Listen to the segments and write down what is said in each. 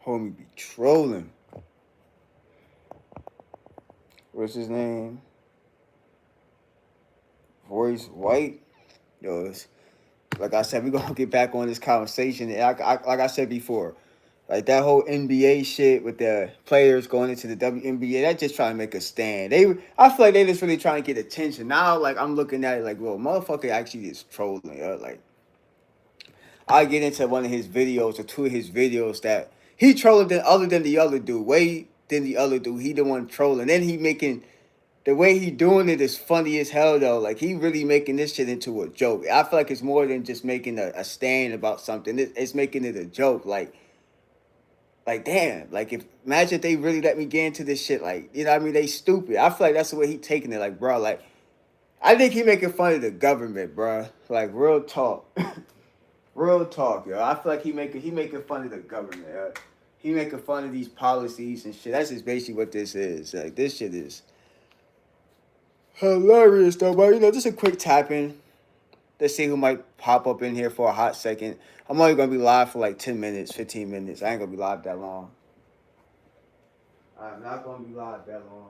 Homie be trolling. What's his name? Voice White. Yo, like I said, we're gonna get back on this conversation. Like I said before, like that whole NBA shit with the players going into the WNBA, that just trying to make a stand. I feel like they just really trying to get attention. Now, like I'm looking at it like, well, motherfucker actually is trolling. Like I get into one of his videos or two of his videos that he trolling than the other dude, way than the other dude. He the one trolling. Then he making the way he doing it is funny as hell though. Like he really making this shit into a joke. I feel like it's more than just making a stand about something. It's making it a joke. Like damn. Like if imagine if they really let me get into this shit. Like you know what I mean? They stupid. I feel like that's the way he taking it. Like bro, like I think he making fun of the government, bro. Like real talk. Real talk, yo. I feel like he making fun of the government. Yo. He making fun of these policies and shit. That's just basically what this is. Like this shit is hilarious though, but you know, just a quick tap in. Let's see who might pop up in here for a hot second. I'm only gonna be live for like 10 minutes, 15 minutes. I ain't gonna be live that long. I'm not gonna be live that long.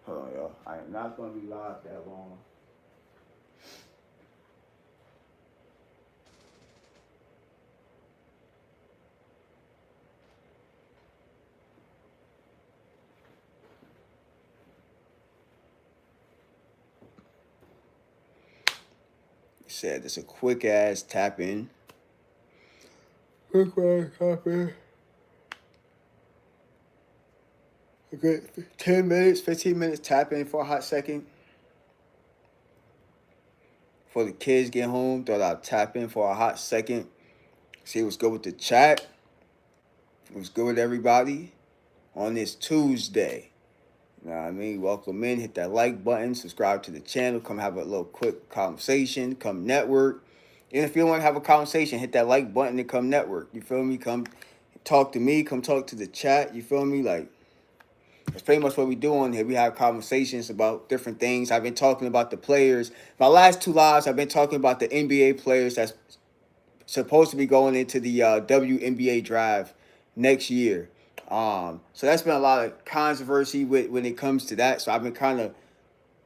Hold on, yo. I am not gonna be live that long. Said it's a quick ass tap in. Quick ass tap in. Okay, 10 minutes, 15 minutes tap in for a hot second. Before the kids get home, thought I'd tap in for a hot second. See what's good with the chat. What's good with everybody on this Tuesday. You know what I mean? Welcome in. Hit that like button. Subscribe to the channel. Come have a little quick conversation. Come network. And if you want to have a conversation, hit that like button and come network. You feel me? Come talk to me. Come talk to the chat. You feel me? Like, that's pretty much what we do on here. We have conversations about different things. I've been talking about the players. My last two lives, I've been talking about the NBA players that's supposed to be going into the WNBA draft next year. So that's been a lot of controversy when it comes to that. So I've been kind of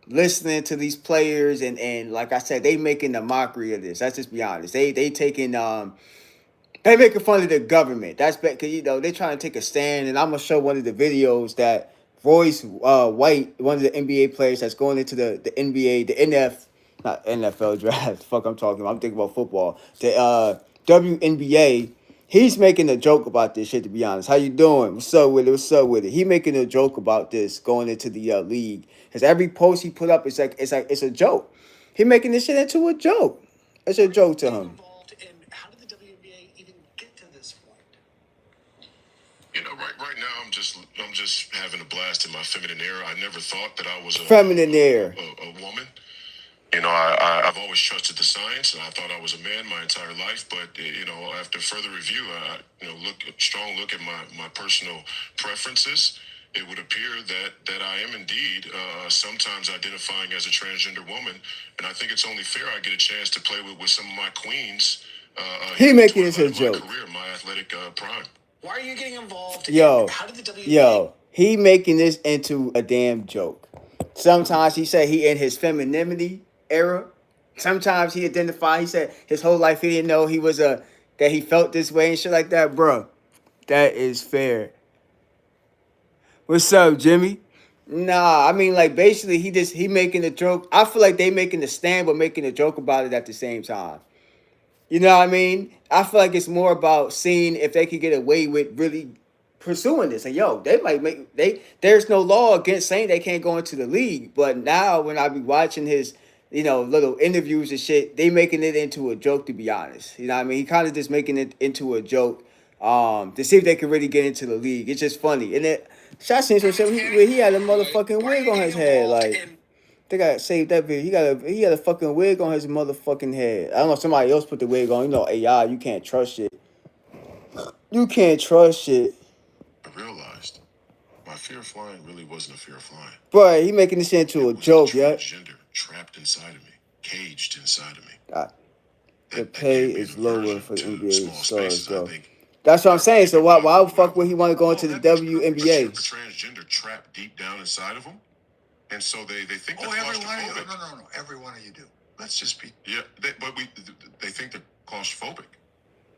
listening to these players and like I said, they making a mockery of this. Let's just be honest. They taking they making fun of the government. That's because you know they trying to take a stand. And I'm gonna show one of the videos that Royce White, one of the NBA players that's going into the NBA, the not NFL draft. Fuck, I'm talking. I'm thinking about football. The WNBA. He's making a joke about this shit. To be honest, how you doing? What's up with it? What's up with it? He making a joke about this going into the league. Because every post he put up, it's a joke. He making this shit into a joke. It's a joke to him. How did the WNBA even get to this point? You know, right now I'm just having a blast in my feminine era. I never thought that I was a woman. You know, I've always trusted the science, and I thought I was a man my entire life. But you know, after further review, strong look at my personal preferences, it would appear that I am indeed sometimes identifying as a transgender woman, and I think it's only fair I get a chance to play with some of my queens. He making this a joke. My athletic prime. Why are you getting involved? Yo, how did the WNBA? Yo, he making this into a damn joke. Sometimes he said he in his femininity era. Sometimes he said his whole life he didn't know he was that he felt this way and shit like that. Bro, that is fair. What's up, Jimmy? Nah, I mean like basically he making a joke. I feel like they making a stand but making a joke about it at the same time. You know what I mean? I feel like it's more about seeing if they could get away with really pursuing this. And yo, they might there's no law against saying they can't go into the league. But now when I be watching his, little interviews and shit, they making it into a joke, to be honest. You know what I mean? He kind of just making it into a joke to see if they can really get into the league. It's just funny. And it shot seen some shit where he had a motherfucking wig on his head. Like they gotta save that video. He got a fucking wig on his motherfucking head. I don't know if somebody else put the wig on. You know, AI, you can't trust shit. You can't trust shit. I realized my fear of flying really wasn't a fear of flying. Bro, he making this into a joke, yeah. Gender trapped inside of me, caged inside of me. the pay is lower for the NBA small stars, spaces, though. I think. That's what I'm saying. So why the fuck would he want to go into the WNBA? The transgender trap deep down inside of them, and so they think Oh, they're every one of you. claustrophobic. No. Every one of you do. Let's just be. Yeah, they think they're claustrophobic.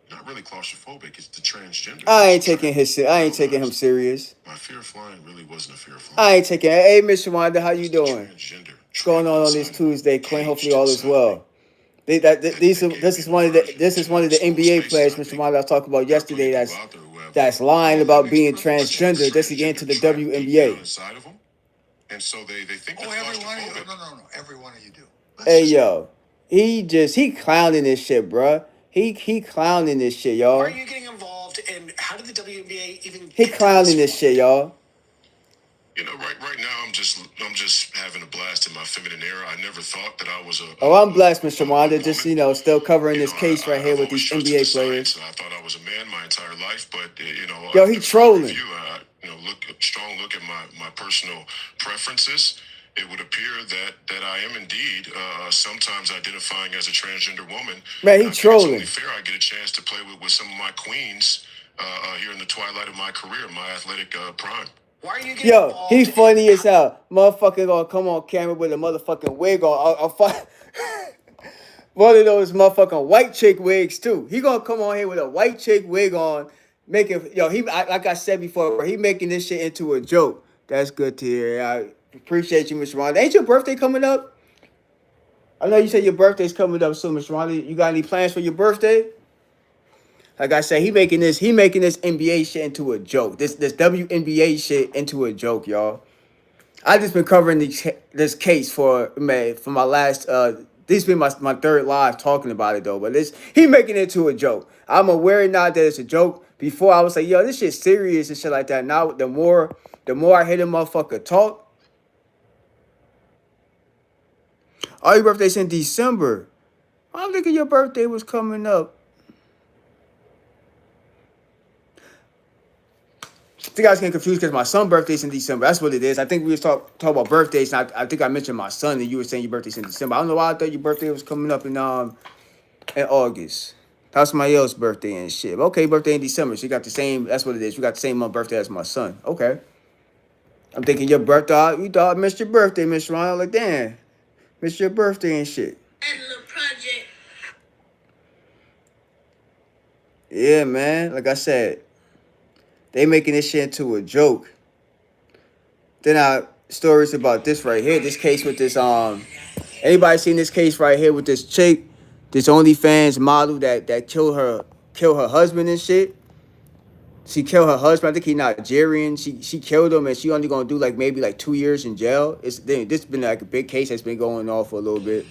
Not really claustrophobic. It's the transgender. I ain't taking him serious. My fear of flying really wasn't a fear of flying. I ain't taking. Hey, Miss Wanda, how you It's the doing? transgender What's going on this inside, Tuesday, Quinn? Hopefully all is caged well. This is one of the NBA players, Mr. Wanda, I was talking about yesterday. That's lying about being transgender just to get into the WNBA. Inside of them, and so they think. Oh, every one of you. No. Every one of you do. Hey, yo, he clowning this shit, bruh. He clowning this shit, y'all. Why are you getting involved, and how did the WNBA even? He clowning this shit, y'all. You know, right now I'm just having a blast in my feminine era. I never thought that I was a. Oh, I'm blessed, Mr. Wanda. Just still covering this case right here with these NBA players. I thought I was a man my entire life, but yo, he trolling. Strong look at my personal preferences. It would appear that I am indeed sometimes identifying as a transgender woman. Man, he trolling. It's only fair I get a chance to play with some of my queens here in the twilight of my career, my athletic prime. Why are you getting Yo, involved? he funny as hell. Motherfucker gonna come on camera with a motherfucking wig on. One of those motherfucking white chick wigs too. He gonna come on here with a white chick wig on, making like I said before, he making this shit into a joke. That's good to hear. I appreciate you, Mr. Ronda. Ain't your birthday coming up? I know you said your birthday's coming up soon, Mr. Ronda. You got any plans for your birthday? Like I said, he making this NBA shit into a joke. This WNBA shit into a joke, y'all. I just been covering this case for my last this been my third live talking about it though. But he making it into a joke. I'm aware now that it's a joke. Before I was like, yo, this shit's serious and shit like that. Now the more I hear the motherfucker talk. Oh, your birthday's in December. I'm thinking your birthday was coming up. I think I was getting confused because my son's birthday's in December. That's what it is. I think we was talking about birthdays, and I think I mentioned my son, and you were saying your birthday's in December. I don't know why I thought your birthday was coming up in August. That's my else's birthday and shit. Okay, birthday in December. So you got the same. That's what it is. You got the same month birthday as my son. Okay. I'm thinking your birthday. You thought I missed your birthday, Miss Ryan. Like, damn, missed your birthday and shit. Yeah, man. Like I said. They making this shit into a joke. Then stories about this right here. This case with this anybody seen this case right here with this chick, this OnlyFans model that killed her husband and shit. She killed her husband. I think he's Nigerian. She killed him and she only gonna do maybe 2 years in jail. This has been a big case that's been going on for a little bit.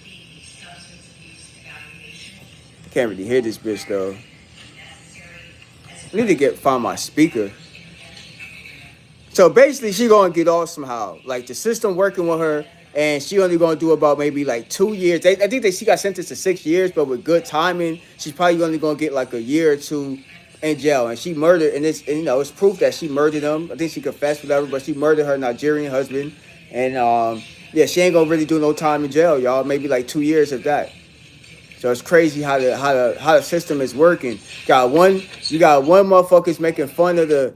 Can't really hear this bitch though. I need to find my speaker. So basically, she gonna get off somehow. Like the system working with her, and she only gonna do about maybe 2 years. I think she got sentenced to 6 years, but with good timing, she's probably only gonna get a year or two in jail. And she murdered, and it's proof that she murdered him. I think she confessed, whatever, but she murdered her Nigerian husband. And she ain't gonna really do no time in jail, y'all. Maybe 2 years of that. So it's crazy how the system is working. You got one motherfuckers making fun of the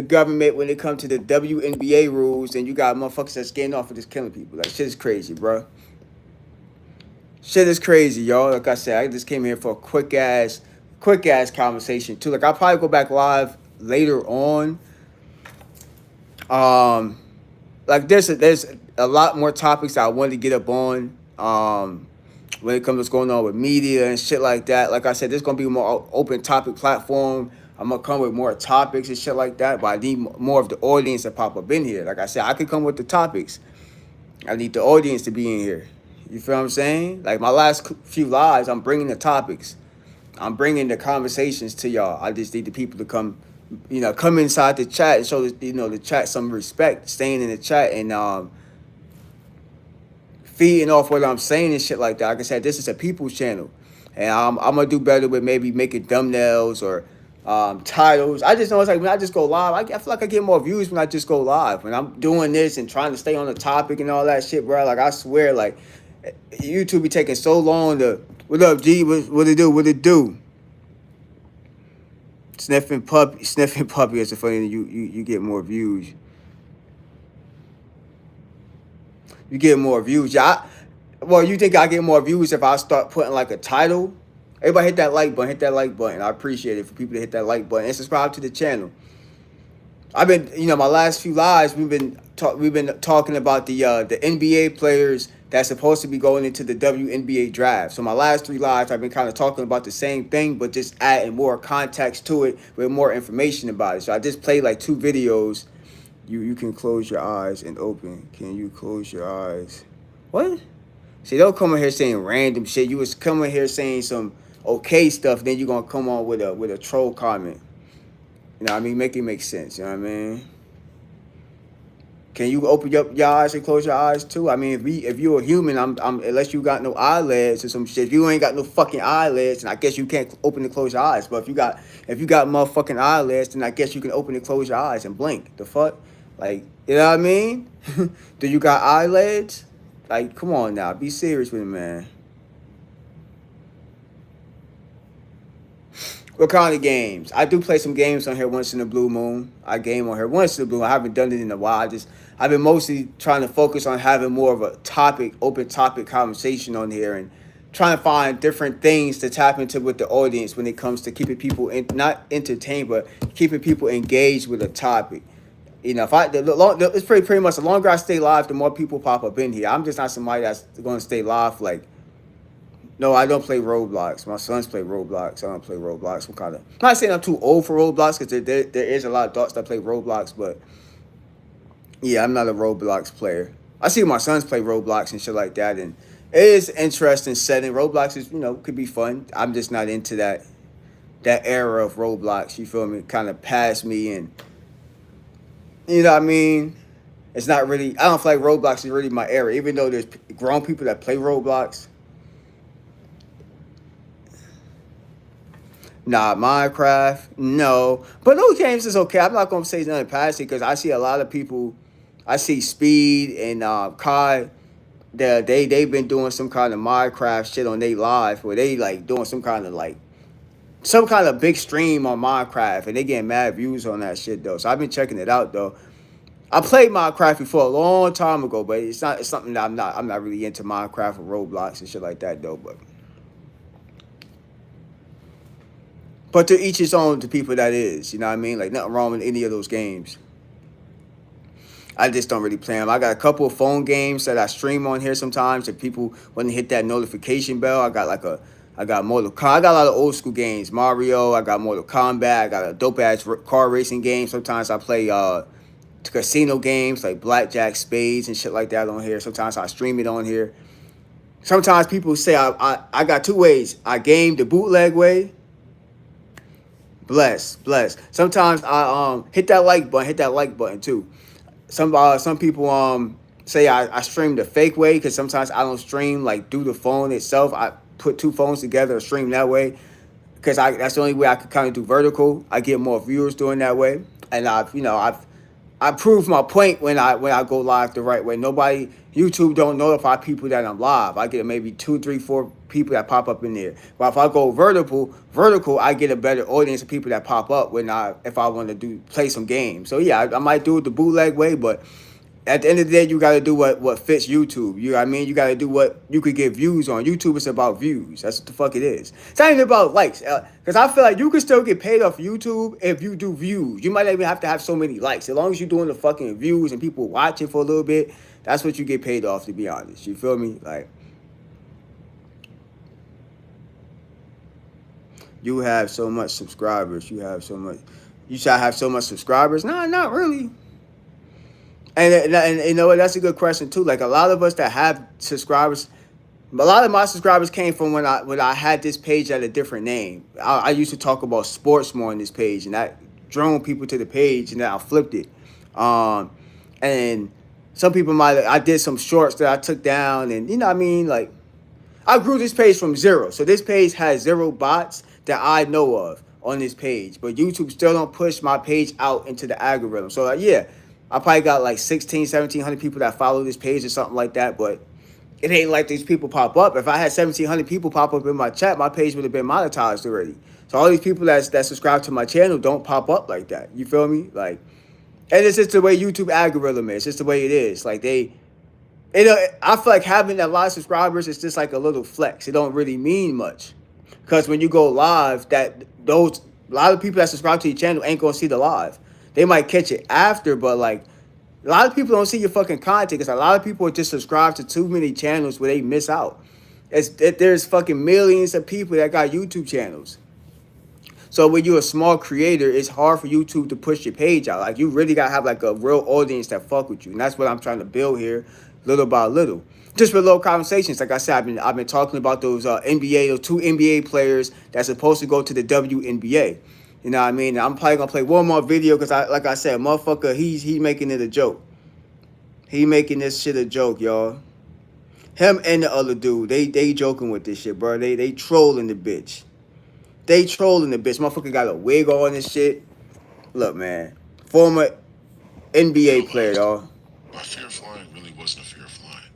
government when it comes to the WNBA rules, and you got motherfuckers that's getting off of just killing people. Like, shit is crazy, bro. Shit is crazy, y'all. Like I said, I just came here for a quick ass conversation too. I'll probably go back live later on. There's a lot more topics I wanted to get up on. When it comes to what's going on with media and shit like that. Like I said, there's going to be a more open topic platform. I'm going to come with more topics and shit like that, but I need more of the audience to pop up in here. Like I said, I could come with the topics. I need the audience to be in here. You feel what I'm saying? Like my last few lives, I'm bringing the topics. I'm bringing the conversations to y'all. I just need the people to come inside the chat and show, the chat some respect, staying in the chat and, feeding off what I'm saying and shit like that. Like I said, this is a people's channel. And I'm going to do better with maybe making thumbnails or titles. I just know it's when I just go live, I feel like I get more views when I just go live. When I'm doing this and trying to stay on the topic and all that shit, bro. I swear, YouTube be taking so long to What up, G? What it do? What it do? Sniffing puppy is funny. You get more views. You get more views. Yeah. Well, you think I get more views if I start putting like a title? Everybody hit that like button. Hit that like button. I appreciate it for people to hit that like button and subscribe to the channel. I've been, my last few lives we've been talking about the NBA players that's supposed to be going into the WNBA draft. So my last 3 lives I've been kind of talking about the same thing, but just adding more context to it with more information about it. So I just played like 2 videos. You can close your eyes and open. Can you close your eyes? What? See, they'll come in here saying random shit. You was coming here saying some okay stuff, then you're gonna come on with a troll comment. You know what I mean? Make it make sense. You know what I mean? Can you open up your eyes and close your eyes too? I mean, if you're a human, I'm unless you got no eyelids or some shit. If you ain't got no fucking eyelids, and I guess you can't open and close your eyes. But if you got motherfucking eyelids, then I guess you can open and close your eyes and blink. The fuck? Like, you know what I mean? Do you got eyelids? Like, come on now, be serious with it, man. What kind of games? I do play some games on here once in a blue moon. I game on here once in a blue moon. I haven't done it in a while. I've been mostly trying to focus on having more of a open topic conversation on here and trying to find different things to tap into with the audience when it comes to keeping people not entertained, but keeping people engaged with a topic. It's pretty much the longer I stay live, the more people pop up in here. I'm just not somebody that's going to stay live like. No, I don't play Roblox. My sons play Roblox. I don't play Roblox. I'm not saying I'm too old for Roblox because there is a lot of adults that play Roblox, but yeah, I'm not a Roblox player. I see my sons play Roblox and shit like that, and it is an interesting setting. Roblox is, could be fun. I'm just not into that era of Roblox. You feel me? Kind of past me, and you know what I mean? It's not really. I don't feel like Roblox is really my era, even though there's grown people that play Roblox. Nah, Minecraft, no. But those games is okay. I'm not going to say nothing past it because I see a lot of people. I see Speed and Kai. They've been doing some kind of Minecraft shit on their live where they like doing some kind of big stream on Minecraft and they getting mad views on that shit though. So I've been checking it out though. I played Minecraft before a long time ago, but it's something that I'm not really into Minecraft or Roblox and shit like that though. But to each his own, to people that is, you know what I mean? Like, nothing wrong with any of those games. I just don't really play them. I got a couple of phone games that I stream on here sometimes. If people want to hit that notification bell, I got Mortal Kombat. I got a lot of old school games. Mario, I got Mortal Kombat. I got a dope-ass car racing game. Sometimes I play casino games like blackjack, spades, and shit like that on here. Sometimes I stream it on here. Sometimes people say I got 2 ways. I game the bootleg way. Bless. Sometimes I hit that like button too. Some people say I stream the fake way because sometimes I don't stream like through the phone itself. I put 2 phones together and stream that way because that's the only way I could kind of do vertical. I get more viewers doing that way, and I prove my point when I go live the right way. YouTube don't notify people that I'm live. I get maybe 2, 3, 4 people that pop up in there. But if I go vertical, I get a better audience of people that pop up if I want to play some games. So yeah, I might do it the bootleg way, but at the end of the day, you got to do what fits YouTube. You know what I mean? You got to do what you could get views on. YouTube is about views. That's what the fuck it is. It's not even about likes. Because I feel like you can still get paid off YouTube if you do views. You might not even have to have so many likes. As long as you're doing the fucking views and people watching for a little bit, that's what you get paid off, to be honest. You feel me? Like, you have so much subscribers. You should have so much subscribers. No, not really. And you know what? That's a good question too. Like a lot of us that have subscribers, a lot of my subscribers came from when I had this page at a different name. I used to talk about sports more on this page, and that drove people to the page, and then I flipped it. And some people I did some shorts that I took down, and you know what I mean? Like, I grew this page from 0. So this page has 0 bots that I know of on this page, but YouTube still don't push my page out into the algorithm. So yeah. I probably got like 1,600, 1,700 people that follow this page or something like that. But it ain't like these people pop up. If I had 1,700 people pop up in my chat, my page would have been monetized already. So all these people that subscribe to my channel don't pop up like that. You feel me? Like, and it's just the way YouTube algorithm is. It's just the way it is. Like I feel like having a lot of subscribers is just like a little flex. It don't really mean much, because when you go live, those a lot of people that subscribe to your channel ain't gonna see the live. They might catch it after, but like a lot of people don't see your fucking content because a lot of people are just subscribed to too many channels where they miss out. There's fucking millions of people that got YouTube channels. So when you're a small creator, it's hard for YouTube to push your page out. Like you really gotta have like a real audience that fuck with you, and that's what I'm trying to build here, little by little. Just for little conversations, like I said, I've been talking about those those two NBA players that's supposed to go to the WNBA. You know what I mean? I'm probably gonna play one more video because like I said, motherfucker, he making it a joke. He making this shit a joke, y'all. Him and the other dude, they joking with this shit, bro. They trolling the bitch. They trolling the bitch. Motherfucker got a wig on and shit. Look, man. Former NBA player, dog. My fear of flying really wasn't a fear of flying.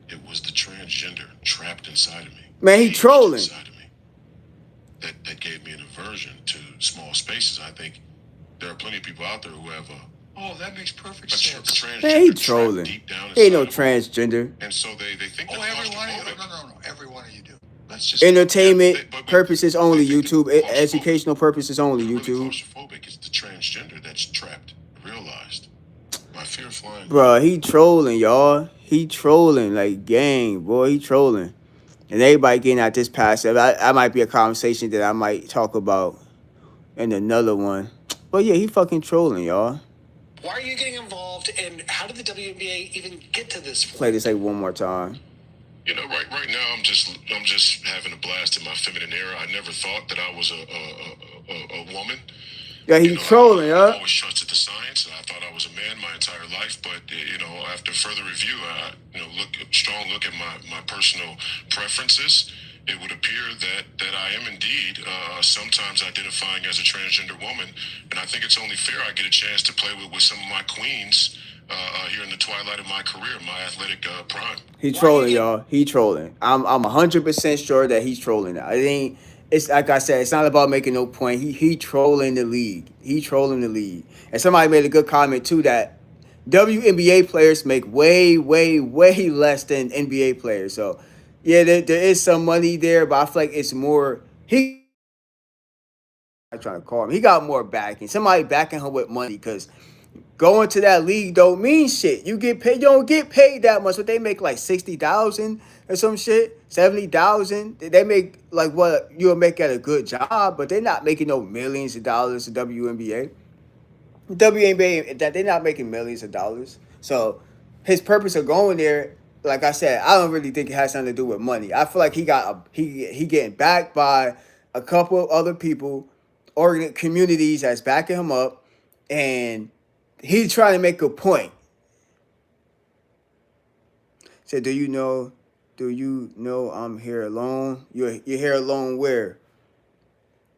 It was the transgender trapped inside of me. Man, he trolling. Inside of me. That gave me an aversion to small spaces. I think there are plenty of people out there who have that makes perfect sense. Man, he trolling. Deep down ain't no transgender. And so they think every one of you. No. Every one of you do. That's just entertainment purposes only. YouTube. Educational purposes only. YouTube. Claustrophobic is the transgender that's trapped. Realized. My fear of flying. Bruh, he trolling, y'all. He trolling like gang, boy. He trolling. And everybody getting at this passive. I might be a conversation that I might talk about in another one. But yeah, he fucking trolling, y'all. Why are you getting involved, and how did the WNBA even get to this point? Play this like one more time. You know, right now I'm just having a blast in my feminine era. I never thought that I was a woman. Yeah, he's trolling, I always trusted the science, and I thought I was a man my entire life. But after further review, strong look at my personal preferences, it would appear that I am indeed sometimes identifying as a transgender woman, and I think it's only fair I get a chance to play with some of my queens here in the twilight of my career, my athletic prime. He's trolling, y'all. He trolling. I'm 100% sure that he's trolling now. It ain't. It's like I said. It's not about making no point. He trolling the league. He trolling the league. And somebody made a good comment too that WNBA players make way less than NBA players. So yeah, there is some money there, but I feel like it's more. I'm trying to call him. He got more backing. Somebody backing him with money because going to that league don't mean shit. You get paid. You don't get paid that much. But they make like 60,000 or some shit, 70,000. They make like what you'll make at a good job, but they're not making no millions of dollars. The WNBA, that they're not making millions of dollars. So his purpose of going there, like I said, I don't really think it has something to do with money. I feel like he getting backed by a couple of other people, or communities that's backing him up, and he's trying to make a point. Said, do you know I'm here alone? You're here alone where?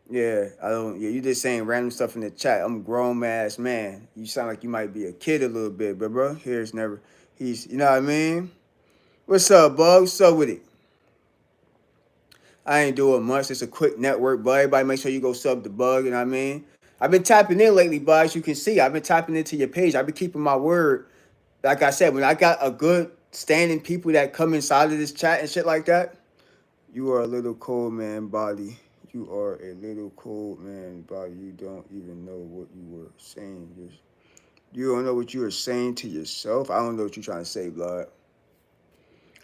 Yeah, I don't. Yeah, you just saying random stuff in the chat. I'm a grown ass man. You sound like you might be a kid a little bit, but bro, here's never. He's, you know what I mean? What's up, Bug? What's up with it? I ain't doing much. It's a quick network, but everybody make sure you go sub the Bug. You know what I mean? I've been tapping in lately, but as you can see, I've been tapping into your page. I've been keeping my word. Like I said, when I got a good standing people that come inside of this chat and shit like that, you are a little cold man body. You are a little cold man body. You don't even know what you were saying. You don't know what you were saying to yourself. I don't know what you're trying to say, blood.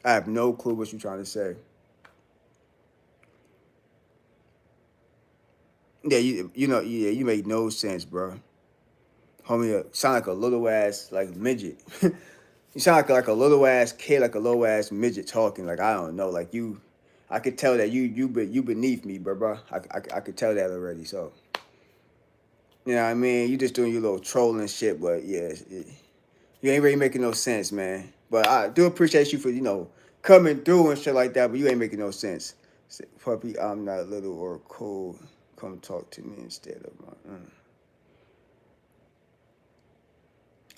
I have no clue what you're trying to say. Yeah, you make no sense, bro. Homie, sound like a little ass like midget. You sound like a little ass kid, like a little ass midget talking. Like I don't know, like you. I could tell that you beneath me, bro. I could tell that already. So, you know what I mean? You just doing your little trolling shit, but yeah, you ain't really making no sense, man. But I do appreciate you for coming through and shit like that. But you ain't making no sense. Say, puppy, I'm not little or cold. Come talk to me instead of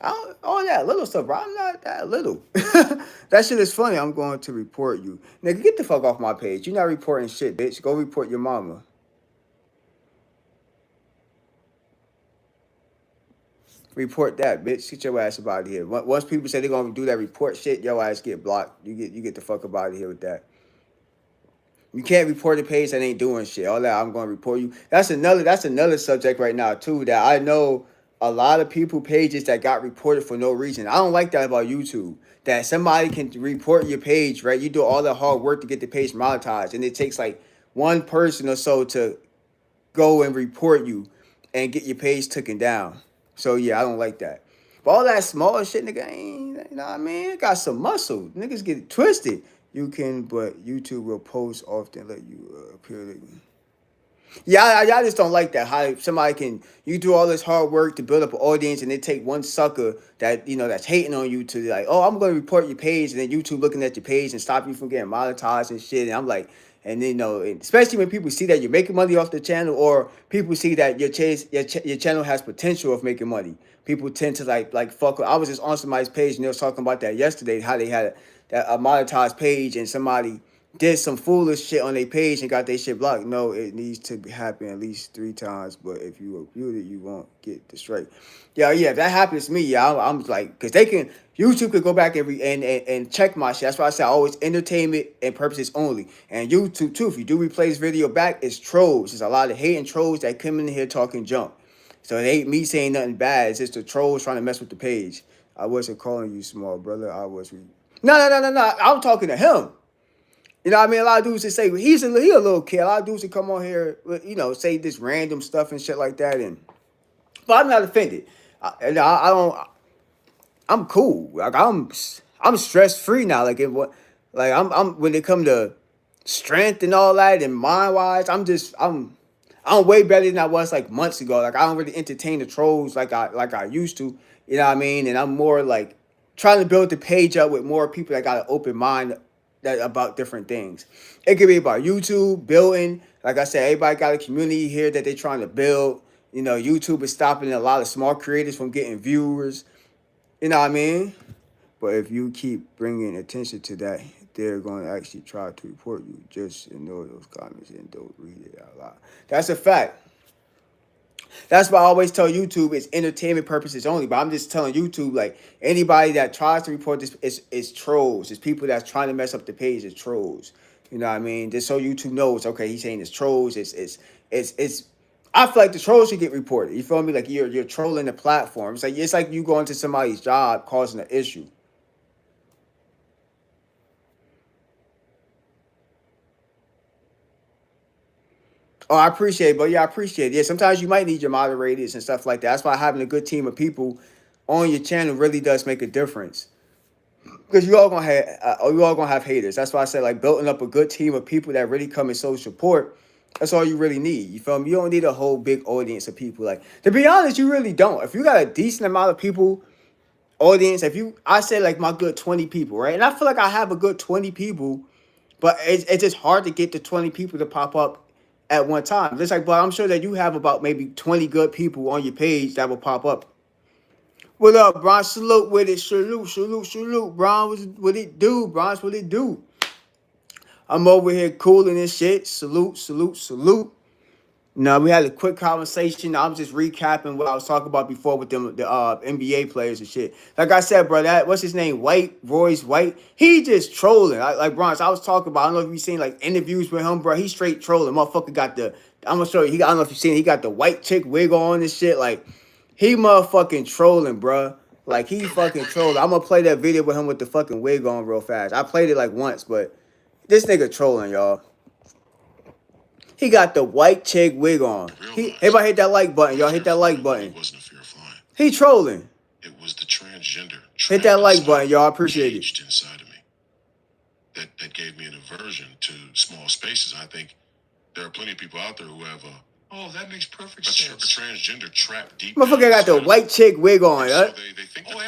my. All that little stuff, bro. I'm not that little. That shit is funny. I'm going to report you. Nigga, get the fuck off my page. You're not reporting shit, bitch. Go report your mama. Report that, bitch. Get your ass about here. Once people say they're gonna do that report shit, your ass get blocked. You get the fuck about here with that. You can't report a page that ain't doing shit. All that I'm gonna report you. That's another subject right now too. That I know a lot of people pages that got reported for no reason. I don't like that about YouTube. That somebody can report your page, right? You do all the hard work to get the page monetized, and it takes like one person or so to go and report you and get your page taken down. So yeah, I don't like that. But all that small shit, nigga, ain't, you know what I mean? It got some muscle. Niggas get it twisted. You can, but YouTube will post often, let you appear. Yeah, I just don't like that. How somebody can, you do all this hard work to build up an audience, and they take one sucker that, you know, that's hating on you to like, oh, I'm going to report your page, and then YouTube looking at your page and stop you from getting monetized and shit. And I'm like, and then, you know, especially when people see that you're making money off the channel, or people see that your channel has potential of making money. People tend to like fuck. I was just on somebody's page and they was talking about that yesterday, how they had a monetized page and somebody did some foolish shit on their page and got their shit blocked. No, it needs to happen at least 3 times. But if you abuse it, you won't get the straight. Yeah, if that happens to me, yeah, I'm like, because YouTube could go back and check my shit. That's why I say always entertainment and purposes only. And YouTube too, if you do replay this video back, it's trolls. There's a lot of hating trolls that come in here talking junk. So it ain't me saying nothing bad. It's just the trolls trying to mess with the page. I wasn't calling you small, brother. No. I'm talking to him. You know what I mean? A lot of dudes just say, well, he a little kid. A lot of dudes that come on here, you know, say this random stuff and shit like that. But I'm not offended. I'm cool. Like I'm stress free now. I'm when it come to strength and all that and mind wise, I'm way better than I was like months ago. Like I don't really entertain the trolls like I used to. You know what I mean? And I'm more like trying to build the page up with more people that got an open mind about different things. It could be about YouTube building. Like I said, everybody got a community here that they're trying to build. You know, YouTube is stopping a lot of small creators from getting viewers. You know what I mean? But if you keep bringing attention to that, they're going to actually try to report you. Just ignore those comments and don't read it out loud. That's a fact. That's why I always tell YouTube it's entertainment purposes only. But I'm just telling YouTube, like, anybody that tries to report this is trolls. It's people that's trying to mess up the page. It's trolls. You know what I mean? Just so YouTube knows, okay, he's saying it's trolls. I feel like the trolls should get reported. You feel me? Like you're trolling the platform. It's like you going to somebody's job causing an issue. Oh, I appreciate it, but yeah, I appreciate it. Yeah, sometimes you might need your moderators and stuff like that. That's why having a good team of people on your channel really does make a difference. Because you all gonna have haters. That's why I said like building up a good team of people that really come and show support. That's all you really need. You feel me? You don't need a whole big audience of people. Like, to be honest, you really don't. If you got a decent amount of people, audience, I say like my good 20 people, right? And I feel like I have a good 20 people, but it's just hard to get the 20 people to pop up at one time. It's like, but I'm sure that you have about maybe 20 good people on your page that will pop up. What up, Bron? Salute with it. Salute. Bron, what it do? Bron, what it do? I'm over here cooling this shit. Salute. No, we had a quick conversation. I'm just recapping what I was talking about before with the NBA players and shit. Like I said, bro, what's his name? Royce White. He just trolling. Like Bronze, I was talking about. I don't know if you've seen like interviews with him, bro. He straight trolling. Motherfucker got I'm gonna show you. I don't know if you've seen. He got the white chick wig on and shit. Like he motherfucking trolling, bro. Like he fucking trolling. I'm gonna play that video with him with the fucking wig on real fast. I played it like once, but this nigga trolling, y'all. He got the white chick wig on. Everybody hit that like button, y'all. Hit that like button. It wasn't a fear of flying. He trolling. It was the transgender. Hit that like button, y'all. I appreciate it. Inside of me. That gave me an aversion to small spaces. I think there are plenty of people out there who have that makes perfect sense. A transgender trapped deep. Motherfucker got the white chick wig on, so they think no,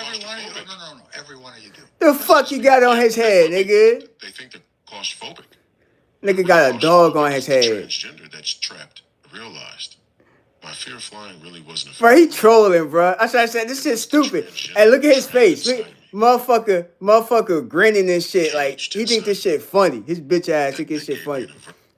every one of you do. The fuck you got on his head, nigga? They think they're claustrophobic. Nigga got a dog on his head. Transgender that's trapped, realized. My fear of flying really wasn't a Bro, fear. he trolling, bro. That's what I said. This shit's stupid. Hey, look at his face. Look, motherfucker grinning and shit. Like, he think this shit funny. His bitch ass think this shit funny.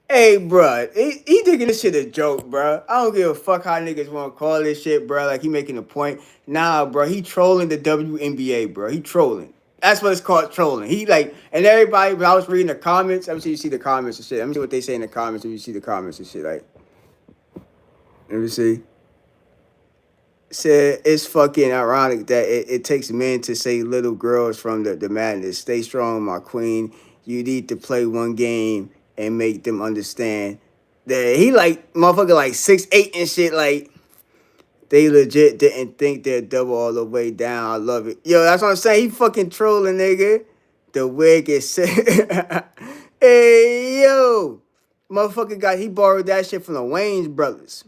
Hey, bro, he thinking this shit a joke, bro. I don't give a fuck how niggas want to call this shit, bro. Like, he making a point. Nah, bro, he trolling the WNBA, bro. He trolling. That's what it's called, trolling. He like, and everybody, when I was reading the comments, let me see, you see the comments and shit. Let me see what they say in the comments if you see the comments and shit. Like, let me see. Said it's fucking ironic that it takes men to say little girls from the madness. Stay strong, my queen. You need to play one game and make them understand that he like motherfucker like 6'8" and shit. Like they legit didn't think they'd double all the way down. I love it. Yo, that's what I'm saying. He fucking trolling, nigga. The wig is hey yo. Motherfucker he borrowed that shit from the Wayans brothers.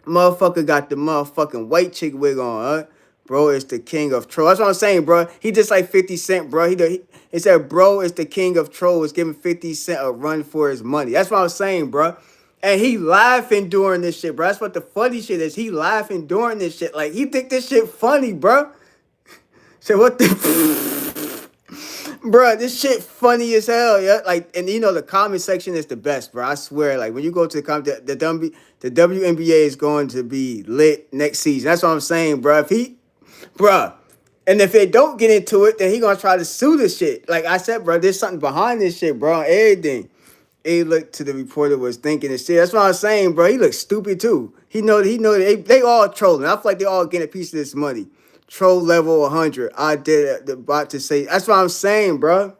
Motherfucker got the motherfucking white chick wig on, huh? Bro, it's the king of trolls. That's what I'm saying, bro. He just like 50 Cent, bro. He said, bro, it's the king of trolls, giving 50 Cent a run for his money. That's what I'm saying, bro. And he laughing during this shit, bro. That's what the funny shit is. He laughing during this shit. Like, he think this shit funny, bro. So what the... Bro, this shit funny as hell, yeah. Like, and you know the comment section is the best, bro. I swear. Like when you go to the comment, the WNBA is going to be lit next season. That's what I'm saying, bro. Bro, and if they don't get into it, then he gonna try to sue this shit. Like I said, bro, there's something behind this shit, bro. Everything. He looked to the reporter was thinking and shit. That's what I'm saying, bro. He looks stupid too. He know they all trolling. I feel like they all getting a piece of this money. Troll level 100. I did about to say. That's what I'm saying, bro.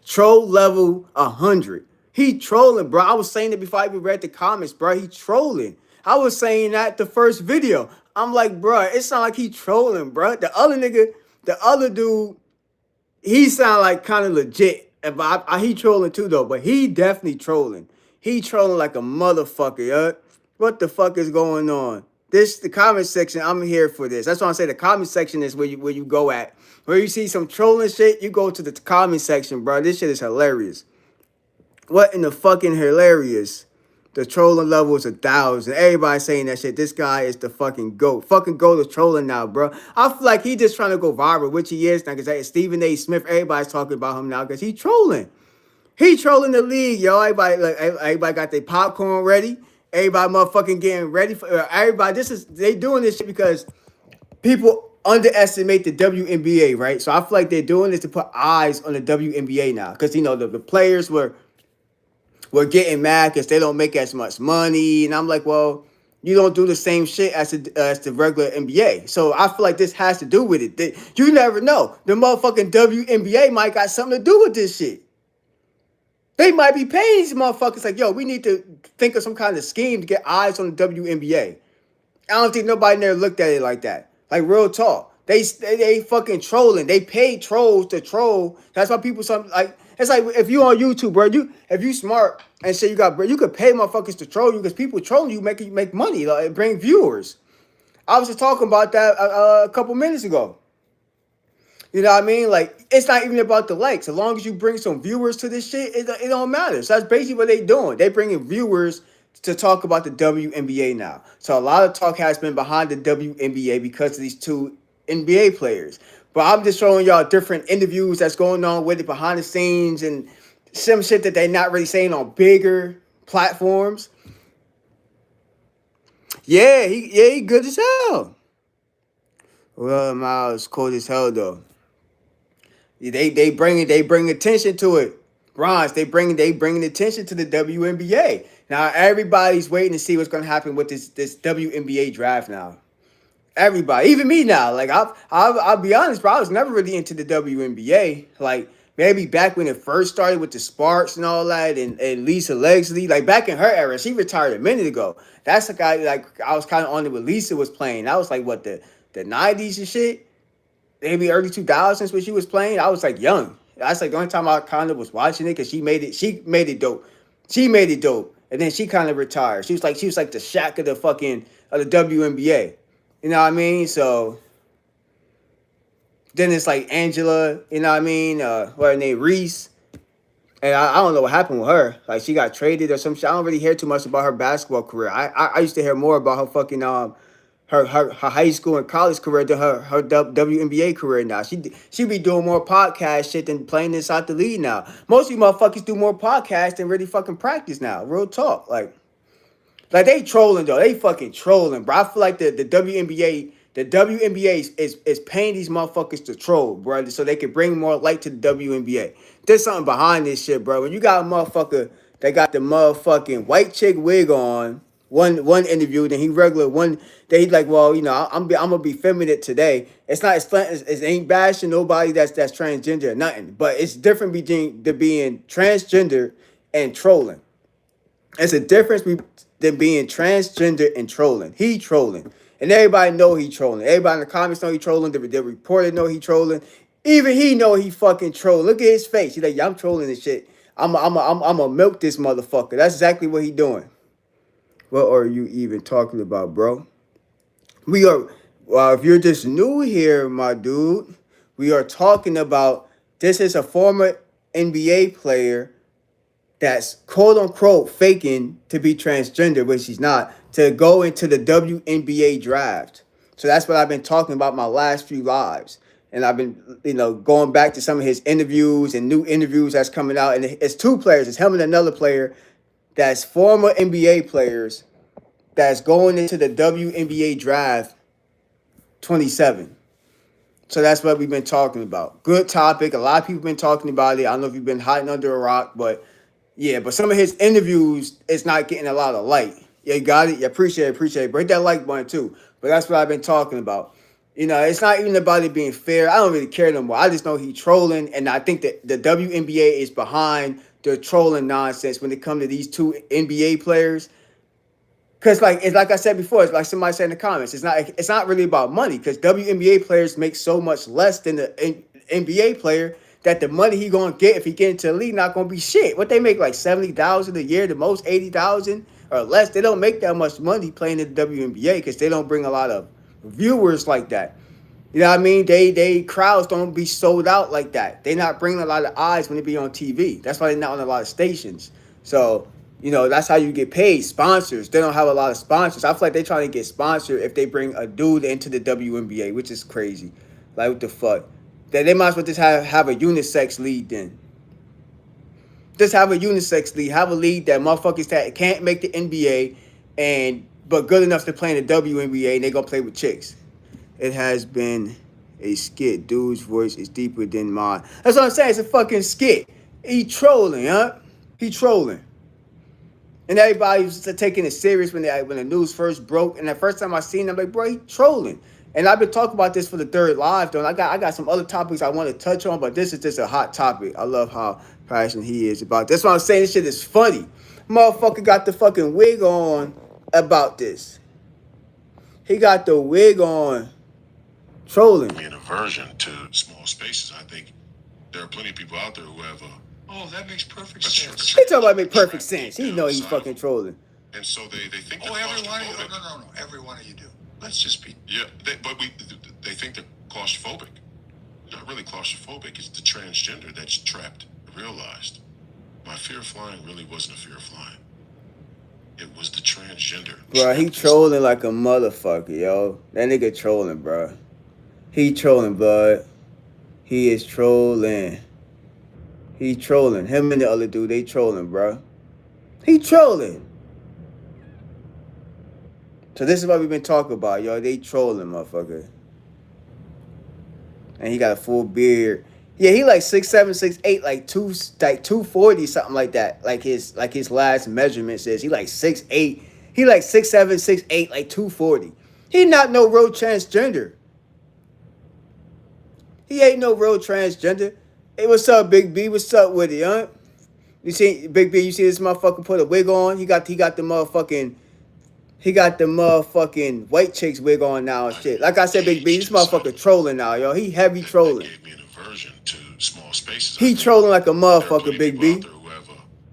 Troll level 100. He trolling, bro. I was saying it before I even read the comments, bro. He trolling. I was saying that the first video. I'm like, bro, it sound like he trolling, bro. The other nigga, the other dude, he sound like kind of legit. But he trolling too, though. But he definitely trolling. He trolling like a motherfucker, yeah. What the fuck is going on? The comment section, I'm here for this. That's why I say the comment section is where you go at. Where you see some trolling shit, you go to the comment section, bro. This shit is hilarious. What in the fucking hilarious? The trolling level is 1,000. Everybody saying that shit. This guy is the fucking GOAT. Fucking GOAT is trolling now, bro. I feel like he just trying to go viral, which he is now. Because Stephen A. Smith, everybody's talking about him now because he trolling. He trolling the league, yo. Everybody got their popcorn ready. Everybody motherfucking getting ready for everybody. They doing this shit because people underestimate the WNBA, right? So I feel like they're doing this to put eyes on the WNBA now. Because, you know, the players were getting mad because they don't make as much money. And I'm like, well, you don't do the same shit as the regular NBA. So I feel like this has to do with it. You never know. The motherfucking WNBA might got something to do with this shit. They might be paying these motherfuckers like, yo, we need to think of some kind of scheme to get eyes on the WNBA. I don't think nobody never looked at it like that. Like, real talk. They fucking trolling. They pay trolls to troll. That's why people, it's like if you on YouTube, bro, if you smart and say you could pay motherfuckers to troll you because people trolling you make money, like, bring viewers. I was just talking about that a couple minutes ago. You know what I mean? Like, it's not even about the likes. As long as you bring some viewers to this shit, it don't matter. So that's basically what they doing. They bringing viewers to talk about the WNBA now. So a lot of talk has been behind the WNBA because of these two NBA players. But I'm just showing y'all different interviews that's going on with it behind the scenes and some shit that they're not really saying on bigger platforms. Yeah, he good as hell. Well, Miles cold as hell though. They bring attention to it. Bronze, they bring attention to the WNBA. Now everybody's waiting to see what's gonna happen with this WNBA draft now. Everybody, even me now. Like I'll be honest, bro. I was never really into the WNBA. Like maybe back when it first started with the Sparks and all that, and Lisa Leslie. Like back in her era, she retired a minute ago. That's the guy. Like I was kind of on it when Lisa was playing. That was like what the 90s and shit. Maybe early 2000s when she was playing. I was like young. That's like the only time I kind of was watching it because she made it dope. She made it dope. And then she kind of retired. She was like the Shaq of the WNBA. You know what I mean? So then it's like Angela, you know what I mean? What her name, Reese. And I don't know what happened with her. Like she got traded or some shit. I don't really hear too much about her basketball career. I used to hear more about her fucking her high school and college career than her WNBA career now. She be doing more podcast shit than playing inside the league now. Most of you motherfuckers do more podcasts than really fucking practice now. Real talk. Like they trolling though. They fucking trolling, bro. I feel like the WNBA is paying these motherfuckers to troll, bro, so they can bring more light to the WNBA. There's something behind this shit, bro. When you got a motherfucker that got the motherfucking white chick wig on, one interview, then he regular one day he's like, well, you know, I'm gonna be feminine today. It's not it ain't bashing nobody that's transgender or nothing, but it's different between being transgender and trolling. It's a difference than being transgender and trolling. He trolling. And everybody know he trolling. Everybody in the comments know he trolling. The reporter know he trolling. Even he know he fucking trolling. Look at his face. He's like, yeah, I'm trolling this shit. I'm a milk this motherfucker. That's exactly what he doing. What are you even talking about, bro? We are, if you're just new here, my dude, we are talking about, this is a former NBA player that's quote unquote faking to be transgender, which he's not, to go into the WNBA draft. So that's what I've been talking about my last few lives. And I've been, you know, going back to some of his interviews and new interviews that's coming out. And it's two players. It's him and another player that's former NBA players that's going into the WNBA draft 27. So that's what we've been talking about. Good topic. A lot of people have been talking about it. I don't know if you've been hiding under a rock, but yeah, but some of his interviews, it's not getting a lot of light. Yeah, you got it. Yeah, appreciate it. But hit that like button too. But that's what I've been talking about. You know, it's not even about it being fair. I don't really care no more. I just know he's trolling, and I think that the WNBA is behind the trolling nonsense when it comes to these two NBA players. Because it's like I said before, it's like somebody said in the comments, it's not really about money, because WNBA players make so much less than the NBA player that the money he gonna get if he get into the league not gonna be shit. What they make, like $70,000 a year, the most $80,000 or less. They don't make that much money playing in the WNBA because they don't bring a lot of viewers like that. You know what I mean? They crowds don't be sold out like that. They not bringing a lot of eyes when they be on TV. That's why they're not on a lot of stations. So, you know, that's how you get paid. Sponsors. They don't have a lot of sponsors. I feel like they trying to get sponsored if they bring a dude into the WNBA, which is crazy. Like, what the fuck? They might as well just have a unisex league then. Just have a unisex league. Have a league that motherfuckers that can't make the NBA but good enough to play in the WNBA, and they gonna play with chicks. It has been a skit. Dude's voice is deeper than mine. That's what I'm saying. It's a fucking skit. He trolling, huh? He trolling. And everybody was taking it serious when the news first broke. And the first time I seen him, I'm like, bro, he trolling. And I've been talking about this for the third live, though. And I got some other topics I want to touch on, but this is just a hot topic. I love how passionate he is about this. That's why I'm saying this shit is funny. Motherfucker got the fucking wig on about this. He got the wig on trolling. An aversion to small spaces. I think there are plenty of people out there who have oh, that makes perfect sense. He talking about make perfect sense. He know he's fucking trolling. And so they think every one of you. No. Every one of you do. Let's just be. Yeah, they think they're claustrophobic. Not really claustrophobic. It's the transgender that's trapped. Realized my fear of flying really wasn't a fear of flying. It was the transgender. Bro, he trolling like a motherfucker, yo. That nigga trolling, bro. He trolling, bud. He is trolling. He trolling. Him and the other dude, they trolling, bro. He trolling. So this is what we've been talking about, yo. They trolling, motherfucker. And he got a full beard. Yeah, he like 6'7", 6'8", like 240, something like that. Like his last measurement says. He like 6'8". He like 6'7", 6'8", like 240. He not no real transgender. He ain't no real transgender. Hey, what's up, Big B? What's up with it, huh? You see, Big B, you see this motherfucker put a wig on? He got the motherfucking white chick's wig on now and shit. Like I said, Big B, this motherfucker trolling now, yo. He heavy trolling. Gave me an aversion to small spaces. He trolling like a motherfucker, Big B.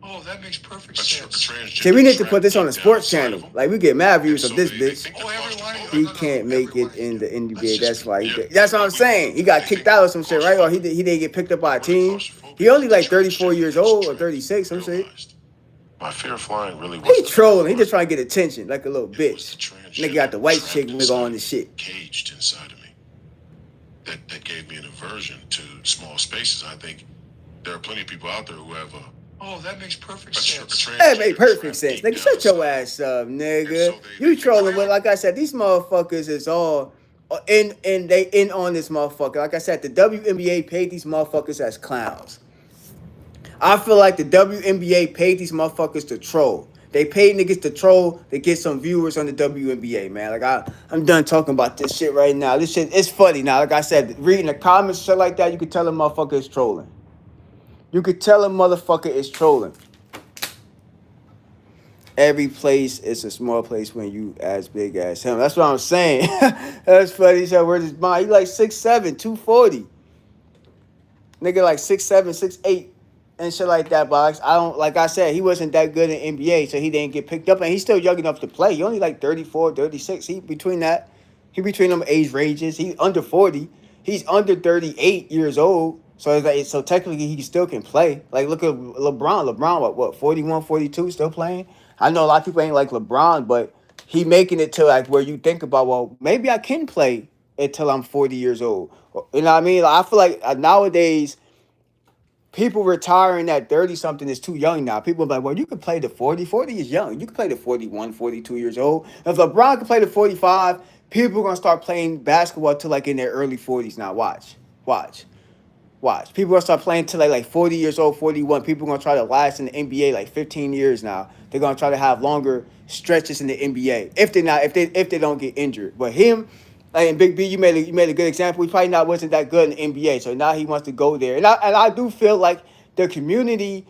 Oh, that makes perfect sense. See, we need to put this on a sports channel. Like, we get mad views of this bitch. Oh, every one of you. he can't make it in the NBA. That's why that's what I'm saying. He got kicked out or some shit, right? Or he didn't get picked up by a team. He only like 34 years old or 36, some shit. My fear of flying really was. He trolling. He just trying to get attention like a little bitch. Nigga got the white chick wig on and shit. Caged inside of me. That gave me an aversion to small spaces. I think there are plenty of people out there who have a. Oh, that makes perfect sense. That make perfect sense. Nigga, shut your ass up, nigga. You trolling with, like I said, these motherfuckers is all in on this motherfucker. Like I said, the WNBA paid these motherfuckers as clowns. I feel like the WNBA paid these motherfuckers to troll. They paid niggas to troll to get some viewers on the WNBA, man. Like I'm done talking about this shit right now. This shit is funny now. Like I said, reading the comments, shit like that, you could tell a motherfucker is trolling. You could tell a motherfucker is trolling. Every place is a small place when you as big as him. That's what I'm saying. That's funny. He said, where's his mind? He like 6'7", 240. Nigga like 6'7", 6'8", and shit like that, box. I don't, like I said, he wasn't that good in NBA, so he didn't get picked up, and he's still young enough to play. He only like 34, 36. He between them age ranges. He under 40. He's under 38 years old. So it's like, so technically he still can play. Like look at LeBron. LeBron what 41, 42 still playing? I know a lot of people ain't like LeBron, but he making it to like where you think about, well, maybe I can play until I'm 40 years old. You know what I mean? Like, I feel like nowadays people retiring at 30 something is too young now. People are like, well, you can play to 40. 40 is young. You can play to 41, 42 years old. If LeBron can play to 45, people are going to start playing basketball till like in their early 40s now. Watch. People are going to start playing till like 40 years old, 41. People are going to try to last in the NBA like 15 years now. They're going to try to have longer stretches in the NBA if they don't get injured. But him, like Big B, you made a good example. He probably wasn't that good in the NBA, so now he wants to go there. And I do feel like the community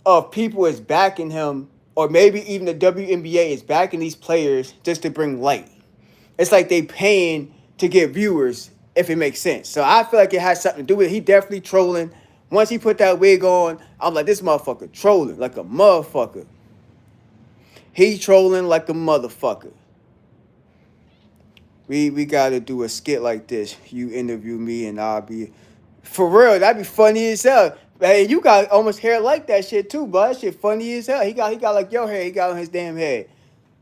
of people is backing him, or maybe even the WNBA is backing these players just to bring light. It's like they paying to get viewers, if it makes sense. So I feel like it has something to do with it. He definitely trolling. Once he put that wig on, I'm like, this motherfucker trolling like a motherfucker. He trolling like a motherfucker. We gotta do a skit like this. You interview me and I'll be, for real, that'd be funny as hell. Man, you got almost hair like that shit too, but that shit funny as hell. He got like your hair, he got on his damn head.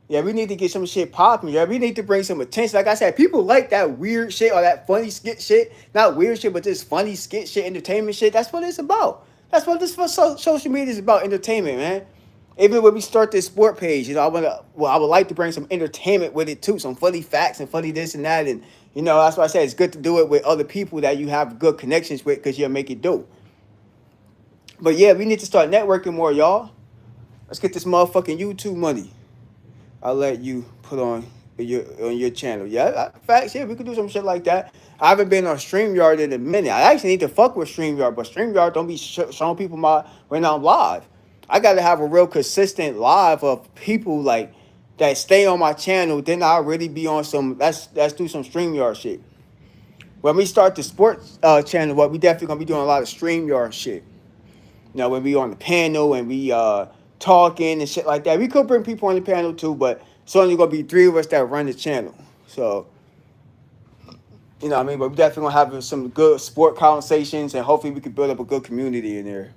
Yeah, we need to get some shit popping. Yeah, we need to bring some attention. Like I said, people like that weird shit or that funny skit shit. Not weird shit, but just funny skit shit, entertainment shit. That's what it's about. That's what this social media is about, entertainment, man. Even when we start this sport page, you know, I would like to bring some entertainment with it too, some funny facts and funny this and that, and you know, that's why I said it's good to do it with other people that you have good connections with, because you'll make it do. But yeah, we need to start networking more, y'all. Let's get this motherfucking YouTube money. I'll let you put on your channel. Yeah, facts. Yeah, we could do some shit like that. I haven't been on StreamYard in a minute. I actually need to fuck with StreamYard, but StreamYard don't be showing people when I'm live. I gotta have a real consistent live of people like that stay on my channel. Then I'll really be on some. Let's do some StreamYard shit. When we start the sports channel, we definitely gonna be doing a lot of StreamYard shit. You know, when we on the panel and we talking and shit like that. We could bring people on the panel too, but it's only gonna be 3 of us that run the channel. So, you know what I mean? But we definitely gonna have some good sport conversations, and hopefully we can build up a good community in there.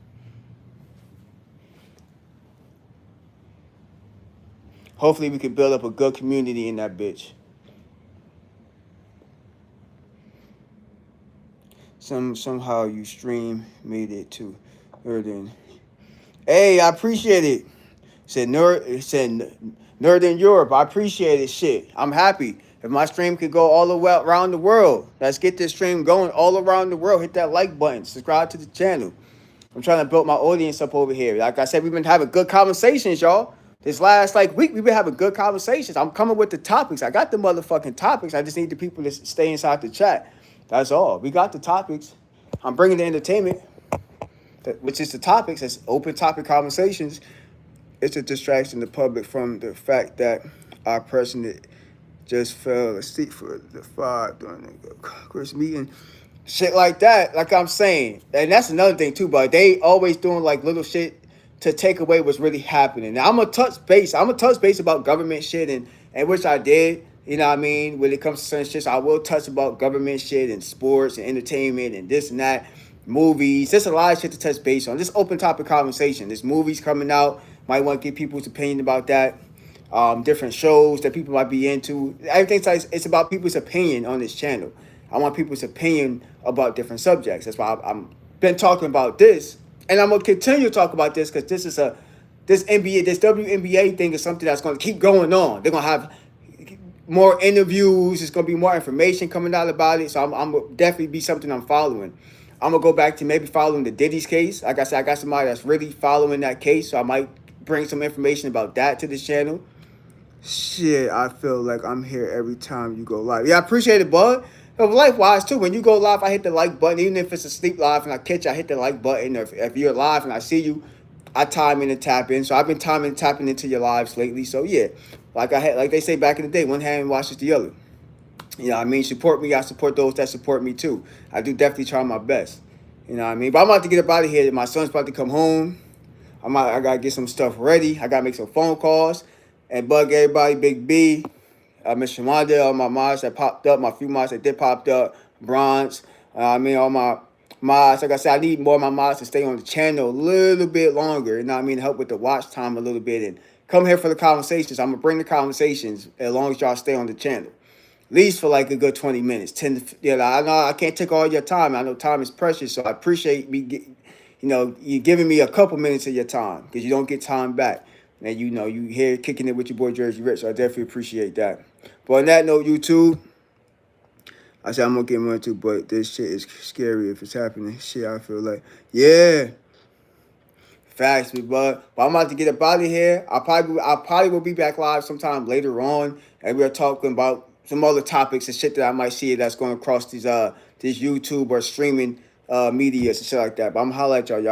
Hopefully we can build up a good community in that bitch. Somehow you stream made it to Northern. Hey, I appreciate it. Said Northern Europe. I appreciate it. Shit, I'm happy. If my stream could go all the way around the world, let's get this stream going all around the world. Hit that like button. Subscribe to the channel. I'm trying to build my audience up over here. Like I said, we've been having good conversations, y'all. This last week, we've been having good conversations. I'm coming with the topics. I got the motherfucking topics. I just need the people to stay inside the chat. That's all. We got the topics. I'm bringing the entertainment, which is the topics. It's open topic conversations. It's a distraction to the public from the fact that our president just fell asleep for the 5 during the Congress meeting. Shit like that, like I'm saying. And that's another thing too, but they always doing like little shit to take away what's really happening. Now I'm gonna touch base about government shit, and which I did. You know what I mean? When it comes to certain shit, so I will touch about government shit and sports and entertainment and this and that, movies. There's a lot of shit to touch base on. Just open topic conversation. There's movies coming out. Might want to get people's opinion about that. Different shows that people might be into. Everything's like it's about people's opinion on this channel. I want people's opinion about different subjects. That's why I'm been talking about this, and I'm gonna continue to talk about this because this NBA, this WNBA thing is something that's gonna keep going on. They're gonna have more interviews. There's gonna be more information coming out about it. So I'm gonna definitely be something I'm following. I'm gonna go back to maybe following the Diddy's case. Like I said, I got somebody that's really following that case, so I might bring some information about that to this channel. Shit, I feel like I'm here every time you go live. Yeah, I appreciate it, bud. Life-wise, too, when you go live, I hit the like button. Even if it's a sleep live and I catch you, I hit the like button. If you're live and I see you, I time in and tap in. So I've been tapping into your lives lately. So, yeah, like they say back in the day, one hand washes the other. You know what I mean? Support me. I support those that support me, too. I do definitely try my best. You know what I mean? But I'm about to get up out of here. My son's about to come home. I got to get some stuff ready. I got to make some phone calls and bug everybody. Big B, Miss Shawanda, all my mods that popped up, my few mods that did popped up, Bronze. All my mods. Like I said, I need more of my mods to stay on the channel a little bit longer. You know what I mean? Help with the watch time a little bit and come here for the conversations. I'm going to bring the conversations as long as y'all stay on the channel. At least for like a good 20 minutes. 10 to, you know, I know I can't take all your time. I know time is precious, so I appreciate you giving me a couple minutes of your time because you don't get time back. And you here kicking it with your boy Jersey Rich, so I definitely appreciate that. But on that note, YouTube, I said I'm gonna get more into, but this shit is scary if it's happening. Shit, I feel like, yeah, facts, but I'm about to get up out of here. I probably will be back live sometime later on, and we're talking about some other topics and shit that I might see that's going across this YouTube or streaming medias and shit like that. But I'm gonna holler at y'all. Y'all be